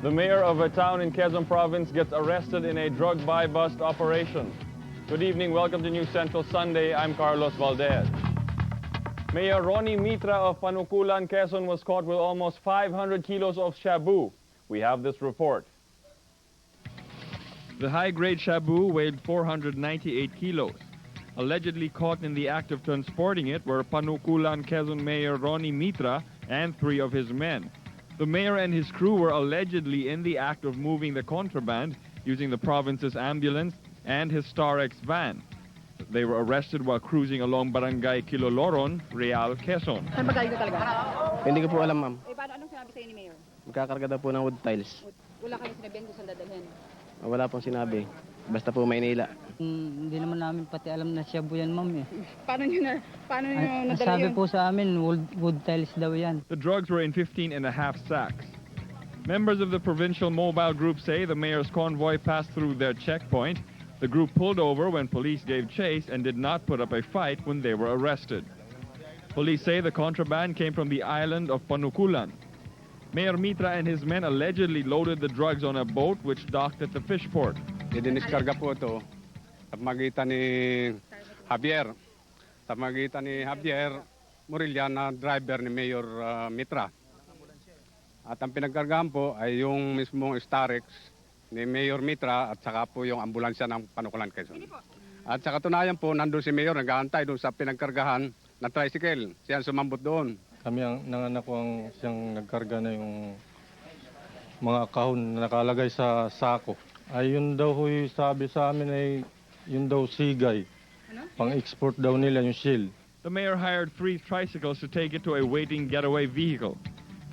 The mayor of a town in Quezon province gets arrested in a drug buy-bust operation. Good evening, welcome to News Central Sunday. I'm Carlos Valdez. Mayor Ronnie Mitra of Panukulan, Quezon was caught with almost 500 kilos of shabu. We have this report. The high-grade shabu weighed 498 kilos. Allegedly caught in the act of transporting it were Panukulan, Quezon Mayor Ronnie Mitra and 3 of his men. The mayor and his crew were allegedly in the act of moving the contraband using the province's ambulance and his Star-X van. They were arrested while cruising along Barangay Kiloloron, Real, Quezon. Saan ba galing ka talaga? Hindi ko po alam, ma'am. Eh, paano, anong sinabi sa'yo ni Mayor? Magkakarga daw po ng wood tiles. Wala kayong sinabihan kung saan dadalhin? Wala pong sinabi. Basta po Maynila. Hindi naman namin pati alam na shabu yan, ma'am. Paano nyo nadala Sabi yun? po sa amin, wood tiles daw yan. The drugs were in 15.5 sacks. Members of the provincial mobile group say the mayor's convoy passed through their checkpoint. The group pulled over when police gave chase and did not put up a fight when they were arrested. Police say the contraband came from the island of Panukulan. Mayor Mitra and his men allegedly loaded the drugs on a boat which docked at the fish port. Diniskarga po ito sa magitan ni Javier. Sa magitan ni Javier Murillan na driver ni Mayor Mitra. At ang pinagkargahan po ay yung mismong Star-X ni Mayor Mitra at saka po yung ambulansya ng Panukulan, Quezon. At sa katunayan po, nandun si Mayor nag-aantay doon sa pinagkargahan na tricycle. Siya sumambot doon. Kami ang nanganak ko ang siyang nagkarga na yung mga kahon na nakalagay sa sako. Ay yun daw huy sabi sa amin ay yun daw sigay. Pang-export daw nila yung shell. The mayor hired 3 tricycles to take it to a waiting getaway vehicle.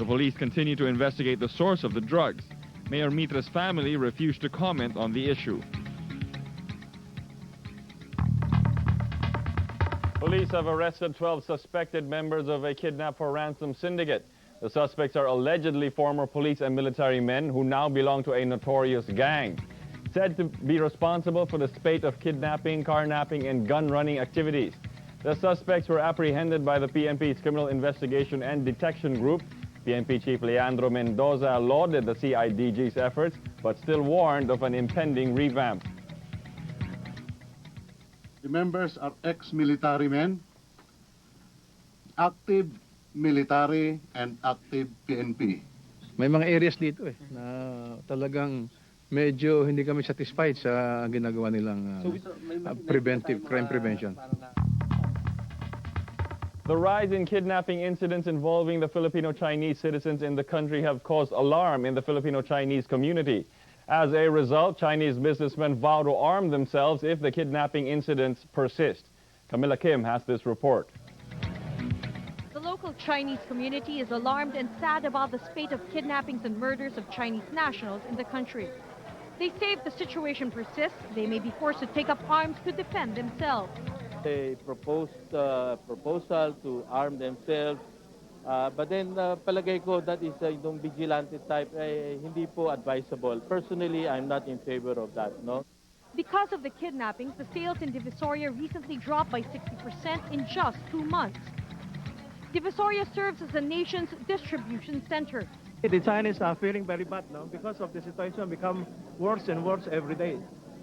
The police continue to investigate the source of the drugs. Mayor Mitra's family refused to comment on the issue. Police have arrested 12 suspected members of a kidnap for ransom syndicate. The suspects are allegedly former police and military men who now belong to a notorious gang. Said to be responsible for the spate of kidnapping, carnapping, and gun-running activities. The suspects were apprehended by the PNP's Criminal Investigation and Detection Group. PNP Chief Leandro Mendoza lauded the CIDG's efforts, but still warned of an impending revamp. The members are ex-military men, active military, and active PNP. May mga areas dito na talagang medyo hindi kami satisfied sa ginagawa nilang preventive crime prevention. The rise in kidnapping incidents involving the Filipino-Chinese citizens in the country have caused alarm in the Filipino-Chinese community. As a result, Chinese businessmen vow to arm themselves if the kidnapping incidents persist. Camilla Kim has this report. The local Chinese community is alarmed and sad about the spate of kidnappings and murders of Chinese nationals in the country. They say if the situation persists, they may be forced to take up arms to defend themselves. They proposed proposal to arm themselves, but then palagay ko that is yung vigilante type, hindi po advisable. Personally, I'm not in favor of that, no? Because of the kidnappings, the sales in Divisoria recently dropped by 60% in just 2 months. Divisoria serves as the nation's distribution center. The Chinese are feeling very bad now because of the situation become worse and worse every day.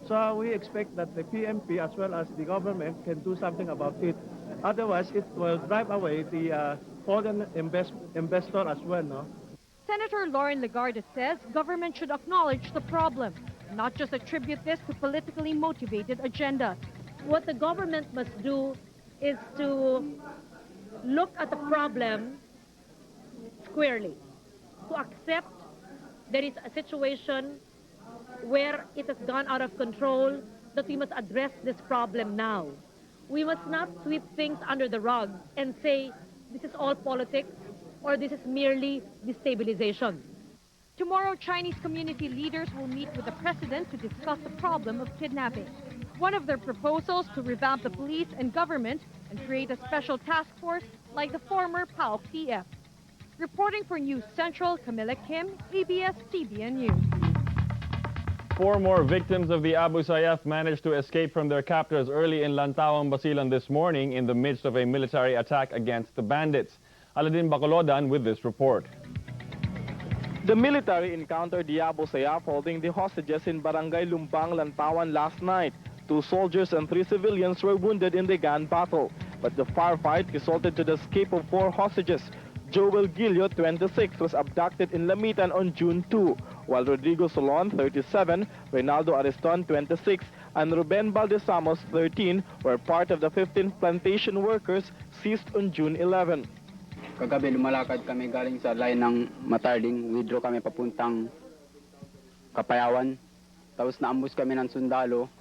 So we expect that the PMP as well as the government can do something about it. Otherwise, it will drive away the foreign investor as well, no? Senator Lauren Legarda says government should acknowledge the problem, not just attribute this to politically motivated agenda. What the government must do is to look at the problem squarely, to accept there is a situation where it has gone out of control, that we must address this problem now. We must not sweep things under the rug and say this is all politics or this is merely destabilization. Tomorrow, Chinese community leaders will meet with the president to discuss the problem of kidnapping. One of their proposals to revamp the police and government and create a special task force like the former PAOK-TF. Reporting for News Central, Camilla Kim, ABS-CBN News. 4 more victims of the Abu Sayyaf managed to escape from their captors early in Lantawang, Basilan this morning in the midst of a military attack against the bandits. Aladin Bacolodan with this report. The military encountered the Abu Sayyaf holding the hostages in Barangay Lumbang, Lantawan last night. 2 soldiers and 3 civilians were wounded in the gun battle, but the firefight resulted to the escape of 4 hostages. Joel Gilio, 26, was abducted in Lamitan on June 2, while Rodrigo Solon, 37, Reynaldo Ariston, 26, and Ruben Baldesamos, 13, were part of the 15 plantation workers seized on June 11. Kagabi lumalakad kami galing sa line ng Matarding, withdraw kami papuntang Kapayawan. Tapos naambus kami ng sundalo.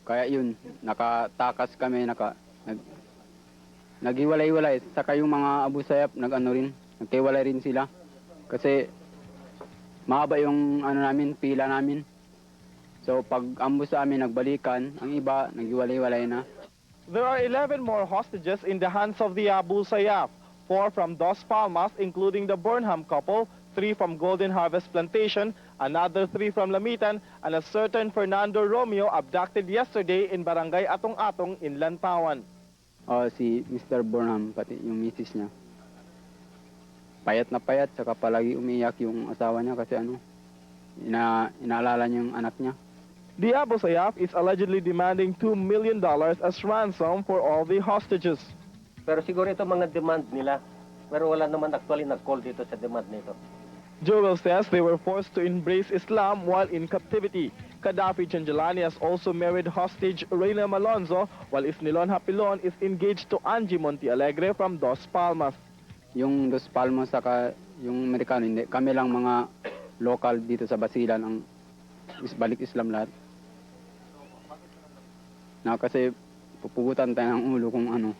Kaya yun, nakatakas kami, naghiwalay-walay. Saka yung mga Abu Sayyaf, naghiwalay rin sila. Kasi mahaba yung pila namin. So pag ambus sa amin, nagbalikan. Ang iba, naghiwalay-walay na. There are 11 more hostages in the hands of the Abu Sayyaf. 4 from Dos Palmas, including the Burnham couple, 3 from Golden Harvest Plantation, another 3 from Lamitan, and a certain Fernando Romeo abducted yesterday in Barangay Atong-Atong in Lantawan. Si Mr. Burnham, pati yung misis niya. Payat na payat, saka palagi umiyak yung asawa niya kasi inaalala niya yung anak niya. The Abu Sayyaf is allegedly demanding $2 million as ransom for all the hostages. Pero siguro ito mga demand nila. Pero wala naman actually nag-call dito sa demand nito. Joel says they were forced to embrace Islam while in captivity. Gaddafi Chanjalani has also married hostage Reina Malonzo, while Isnilon Hapilon is engaged to Angie Montialegre from Dos Palmas. Yung Dos Palmas saka yung Amerikano, hindi. Kami lang mga local dito sa Basilan ang balik Islam lahat. Kasi pupugutan tayo ng ulo kung ano.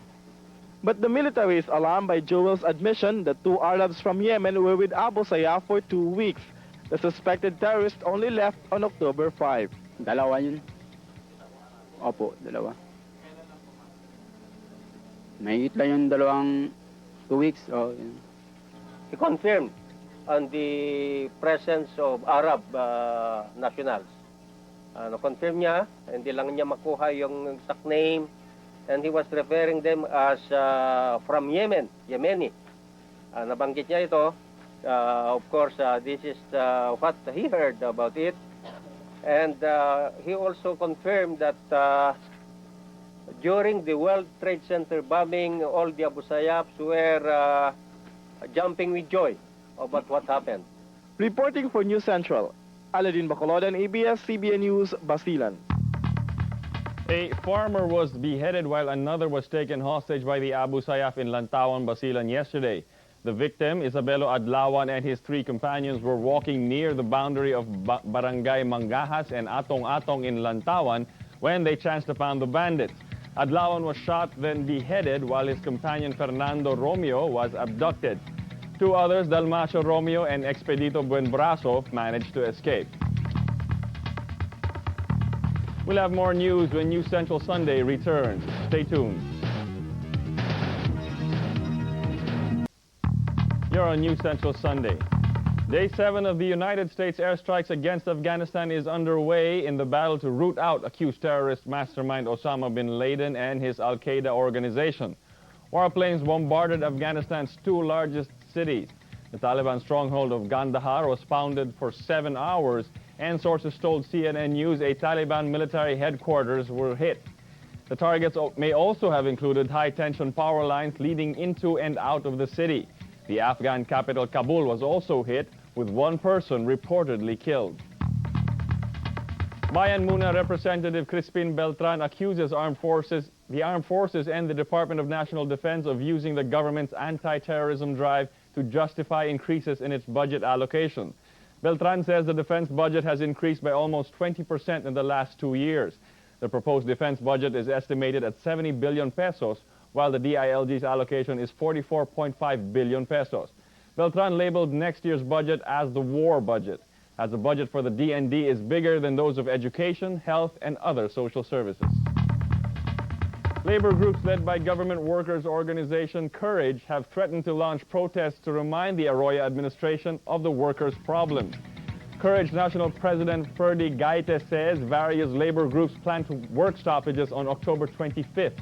But the military is alarmed by Joel's admission that 2 Arabs from Yemen were with Abu Sayyaf for 2 weeks. The suspected terrorist only left on October 5. Dalawa yun. Opo, dalawa. Mahigit lang yung dalawang 2 weeks. He confirmed on the presence of Arab nationals. Confirm niya, hindi lang niya makuha yung exact name, and he was referring them as from Yemen, Yemeni. Nabanggit niya ito. Of course, this is what he heard about it. And he also confirmed that during the World Trade Center bombing, all the Abu Sayyafs were jumping with joy about what happened. Reporting for News Central, Aladin Bacolodan, ABS-CBN News, Basilan. A farmer was beheaded while another was taken hostage by the Abu Sayyaf in Lantawan, Basilan yesterday. The victim, Isabelo Adlawan, and his 3 companions were walking near the boundary of Barangay Mangahas and Atong-Atong in Lantawan when they chanced upon the bandits. Adlawan was shot, then beheaded, while his companion Fernando Romeo was abducted. 2 others, Dalmacio Romeo and Expedito Buenbrazo, managed to escape. We'll have more news when News Central Sunday returns. Stay tuned. You're on News Central Sunday. Day 7 of the United States airstrikes against Afghanistan is underway in the battle to root out accused terrorist mastermind Osama bin Laden and his Al-Qaeda organization. Warplanes bombarded Afghanistan's 2 largest cities. The Taliban stronghold of Kandahar was pounded for 7 hours, and sources told CNN News a Taliban military headquarters were hit. The targets may also have included high-tension power lines leading into and out of the city. The Afghan capital Kabul was also hit, with 1 person reportedly killed. Bayan Muna Representative Crispin Beltran accuses the armed forces and the Department of National Defense of using the government's anti-terrorism drive to justify increases in its budget allocation. Beltran says the defense budget has increased by almost 20% in the last 2 years. The proposed defense budget is estimated at 70 billion pesos, while the DILG's allocation is 44.5 billion pesos. Beltran labeled next year's budget as the war budget, as the budget for the DND is bigger than those of education, health, and other social services. Labor groups led by government workers' organization Courage have threatened to launch protests to remind the Arroyo administration of the workers' problems. Courage National President Ferdy Gaite says various labor groups plan to work stoppages on October 25th.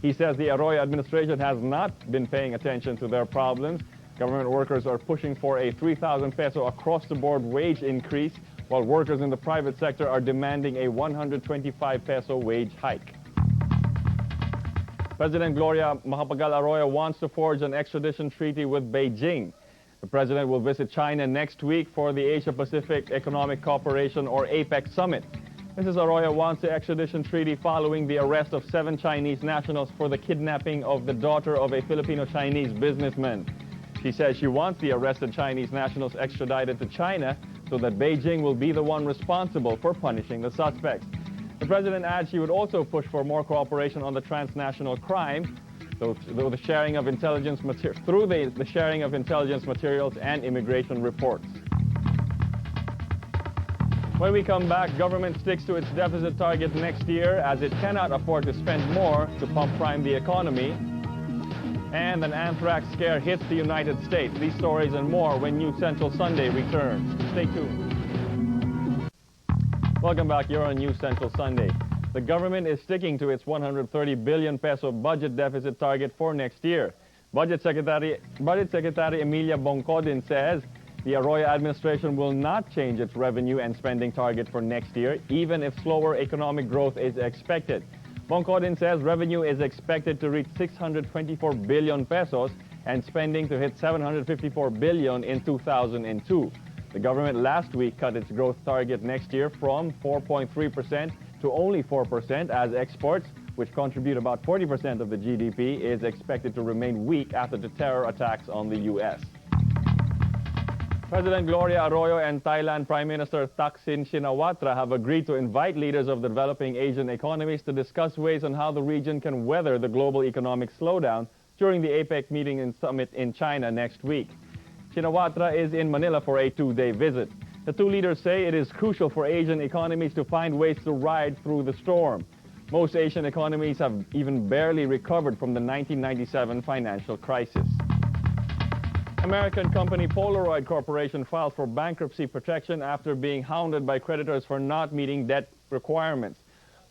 He says the Arroyo administration has not been paying attention to their problems, Government workers are pushing for a 3,000 peso across-the-board wage increase, while workers in the private sector are demanding a 125 peso wage hike. President Gloria Macapagal Arroyo wants to forge an extradition treaty with Beijing. The president will visit China next week for the Asia-Pacific Economic Cooperation, or APEC, summit. Mrs. Arroyo wants the extradition treaty following the arrest of 7 Chinese nationals for the kidnapping of the daughter of a Filipino-Chinese businessman. She says she wants the arrested Chinese nationals extradited to China so that Beijing will be the one responsible for punishing the suspects. The president adds she would also push for more cooperation on the transnational crime through the sharing of intelligence materials and immigration reports. When we come back, government sticks to its deficit target next year as it cannot afford to spend more to pump prime the economy. And an anthrax scare hits the United States. These stories and more when News Central Sunday returns. Stay tuned. Welcome back. You're on News Central Sunday. The government is sticking to its 130 billion peso budget deficit target for next year. Budget Secretary Emilia Bongkodin says the Arroyo administration will not change its revenue and spending target for next year, even if slower economic growth is expected. Bongkodin says revenue is expected to reach 624 billion pesos and spending to hit 754 billion in 2002. The government last week cut its growth target next year from 4.3% to only 4%, as exports, which contribute about 40% of the GDP, is expected to remain weak after the terror attacks on the U.S. President Gloria Arroyo and Thailand Prime Minister Thaksin Shinawatra have agreed to invite leaders of the developing Asian economies to discuss ways on how the region can weather the global economic slowdown during the APEC meeting and summit in China next week. Shinawatra is in Manila for a 2-day visit. The two leaders say it is crucial for Asian economies to find ways to ride through the storm. Most Asian economies have even barely recovered from the 1997 financial crisis. American company Polaroid Corporation filed for bankruptcy protection after being hounded by creditors for not meeting debt requirements.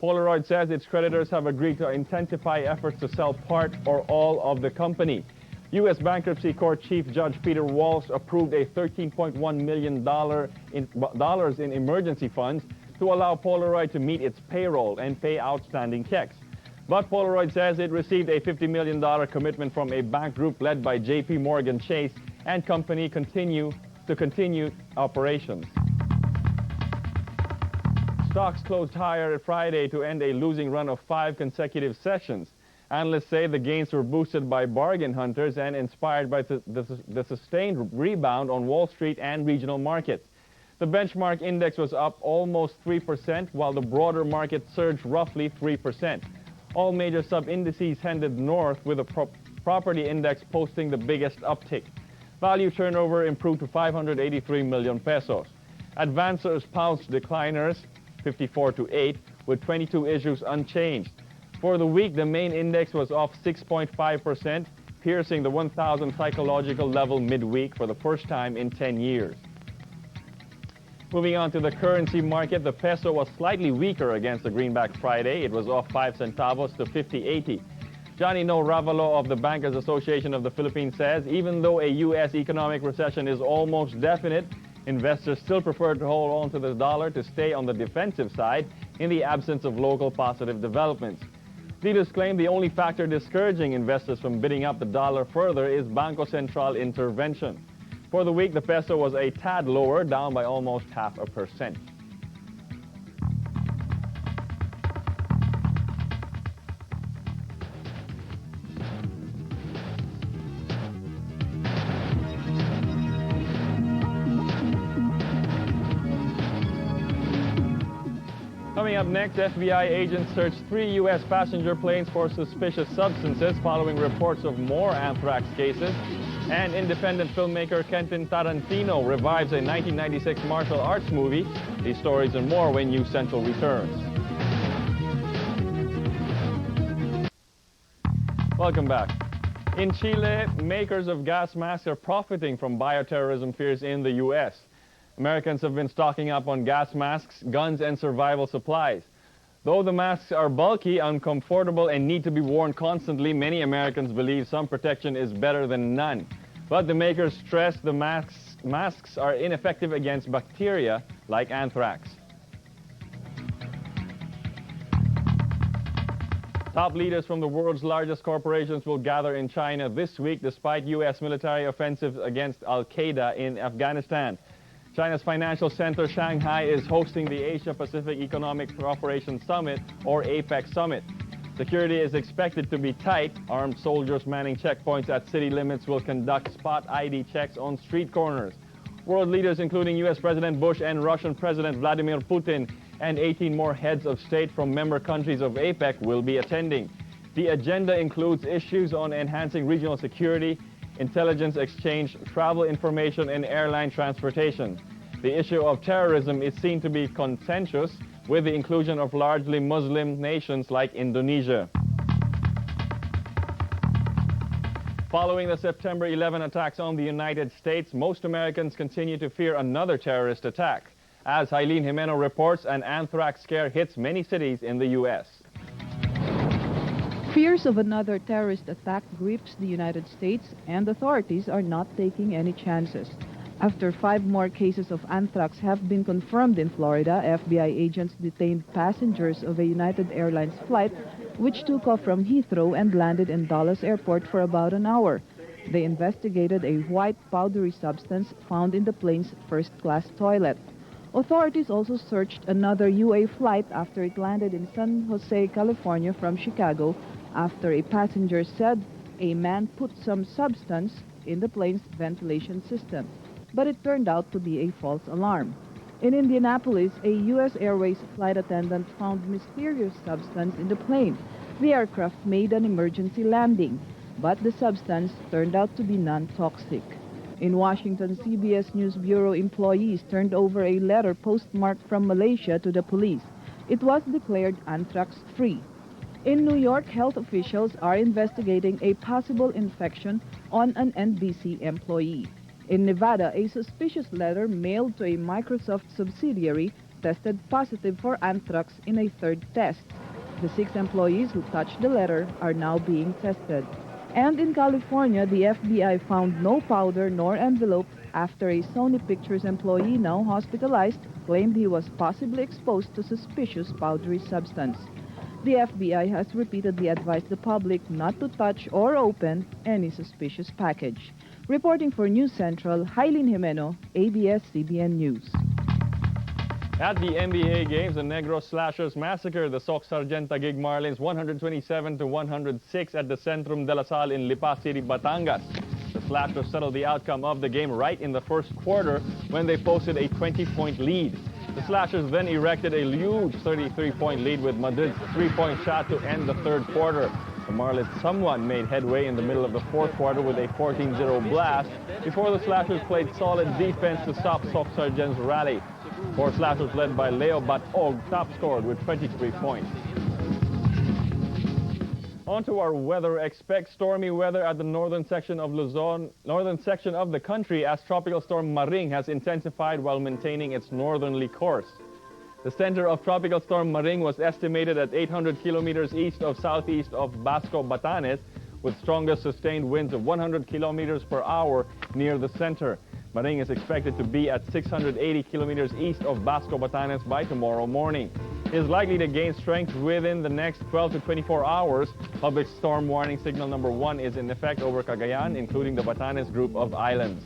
Polaroid says its creditors have agreed to intensify efforts to sell part or all of the company. U.S. Bankruptcy Court Chief Judge Peter Walsh approved a $13.1 million in emergency funds to allow Polaroid to meet its payroll and pay outstanding checks. But Polaroid says it received a $50 million commitment from a bank group led by J.P. Morgan Chase and company continue operations. Stocks closed higher Friday to end a losing run of 5 consecutive sessions. Analysts say the gains were boosted by bargain hunters and inspired by the sustained rebound on Wall Street and regional markets. The benchmark index was up almost 3%, while the broader market surged roughly 3%. All major sub-indices headed north, with the property index posting the biggest uptick. Value turnover improved to 583 million pesos. Advancers pounced decliners 54-8, with 22 issues unchanged. For the week, the main index was off 6.5%, piercing the 1,000 psychological level midweek for the first time in 10 years. Moving on to the currency market, the peso was slightly weaker against the greenback Friday. It was off 5 centavos to 50.80. Johnny No Ravalo of the Bankers Association of the Philippines says even though a U.S. economic recession is almost definite, investors still prefer to hold on to the dollar to stay on the defensive side in the absence of local positive developments. Leaders claim the only factor discouraging investors from bidding up the dollar further is Bangko Sentral intervention. For the week, the peso was a tad lower, down by almost 0.5%. Coming up next, FBI agents searched 3 U.S. passenger planes for suspicious substances following reports of more anthrax cases. And independent filmmaker Quentin Tarantino revives a 1996 martial arts movie. These stories and more when News Central returns. Welcome back. In Chile, makers of gas masks are profiting from bioterrorism fears in the U.S. Americans have been stocking up on gas masks, guns, and survival supplies. Though the masks are bulky, uncomfortable, and need to be worn constantly, many Americans believe some protection is better than none. But the makers stress the masks are ineffective against bacteria like anthrax. Top leaders from the world's largest corporations will gather in China this week despite U.S. military offensives against Al-Qaeda in Afghanistan. China's financial center, Shanghai, is hosting the Asia-Pacific Economic Cooperation Summit, or APEC Summit. Security is expected to be tight. Armed soldiers manning checkpoints at city limits will conduct spot ID checks on street corners. World leaders, including U.S. President Bush and Russian President Vladimir Putin, and 18 more heads of state from member countries of APEC will be attending. The agenda includes issues on enhancing regional security, intelligence exchange, travel information, and airline transportation. The issue of terrorism is seen to be contentious, with the inclusion of largely Muslim nations like Indonesia. Following the September 11 attacks on the United States, most Americans continue to fear another terrorist attack. As Eileen Jimeno reports, an anthrax scare hits many cities in the U.S. Fears of another terrorist attack grips the United States, and authorities are not taking any chances. After 5 more cases of anthrax have been confirmed in Florida, FBI agents detained passengers of a United Airlines flight which took off from Heathrow and landed in Dallas Airport for about an hour. They investigated a white powdery substance found in the plane's first-class toilet. Authorities also searched another UA flight after it landed in San Jose, California from Chicago, after a passenger said a man put some substance in the plane's ventilation system. But it turned out to be a false alarm. In Indianapolis, a U.S. Airways flight attendant found mysterious substance in the plane. The aircraft made an emergency landing, but the substance turned out to be non-toxic. In Washington, CBS News Bureau employees turned over a letter postmarked from Malaysia to the police. It was declared anthrax-free. In New York, health officials are investigating a possible infection on an NBC employee. In Nevada, a suspicious letter mailed to a Microsoft subsidiary tested positive for anthrax in a 3rd test. The 6 employees who touched the letter are now being tested. And in California, the FBI found no powder nor envelope after a Sony Pictures employee, now hospitalized, claimed he was possibly exposed to suspicious powdery substance. The FBI has repeatedly advised the public not to touch or open any suspicious package. Reporting for News Central, Eileen Jimeno, ABS-CBN News. At the NBA games, the Negros Slashers massacred the Soc Sargent Taguig Marlins 127-106 at the Centrum de la Salle in Lipa City, Batangas. The Slashers settled the outcome of the game right in the first quarter when they posted a 20-point lead. The Slashers then erected a huge 33-point lead with Madrid's 3-point shot to end the 3rd quarter. The Marlins somewhat made headway in the middle of the 4th quarter with a 14-0 blast before the Slashers played solid defense to stop Soc Sargent's rally. 4 Slashers led by Leo Batog top scored with 23 points. On to our weather. Expect stormy weather at the northern section of Luzon, northern section of the country, as Tropical Storm Maring has intensified while maintaining its northerly course. The center of Tropical Storm Maring was estimated at 800 kilometers east of southeast of Basco, Batanes, with strongest sustained winds of 100 kilometers per hour near the center. Maring is expected to be at 680 kilometers east of Basco, Batanes by tomorrow morning. It is likely to gain strength within the next 12 to 24 hours. Public storm warning signal number 1 is in effect over Cagayan, including the Batanes group of islands.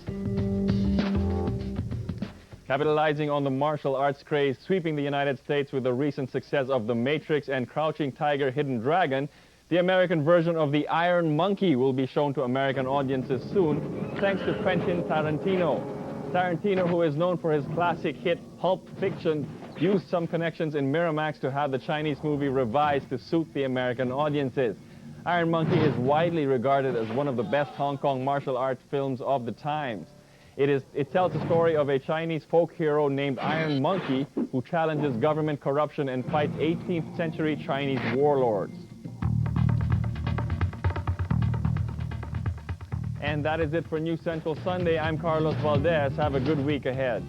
Capitalizing on the martial arts craze sweeping the United States with the recent success of The Matrix and Crouching Tiger, Hidden Dragon, the American version of The Iron Monkey will be shown to American audiences soon, thanks to Quentin Tarantino. Tarantino, who is known for his classic hit Pulp Fiction, used some connections in Miramax to have the Chinese movie revised to suit the American audiences. Iron Monkey is widely regarded as one of the best Hong Kong martial arts films of the times. It tells the story of a Chinese folk hero named Iron Monkey who challenges government corruption and fights 18th century Chinese warlords. And that is it for News Central Sunday. I'm Carlos Valdez. Have a good week ahead.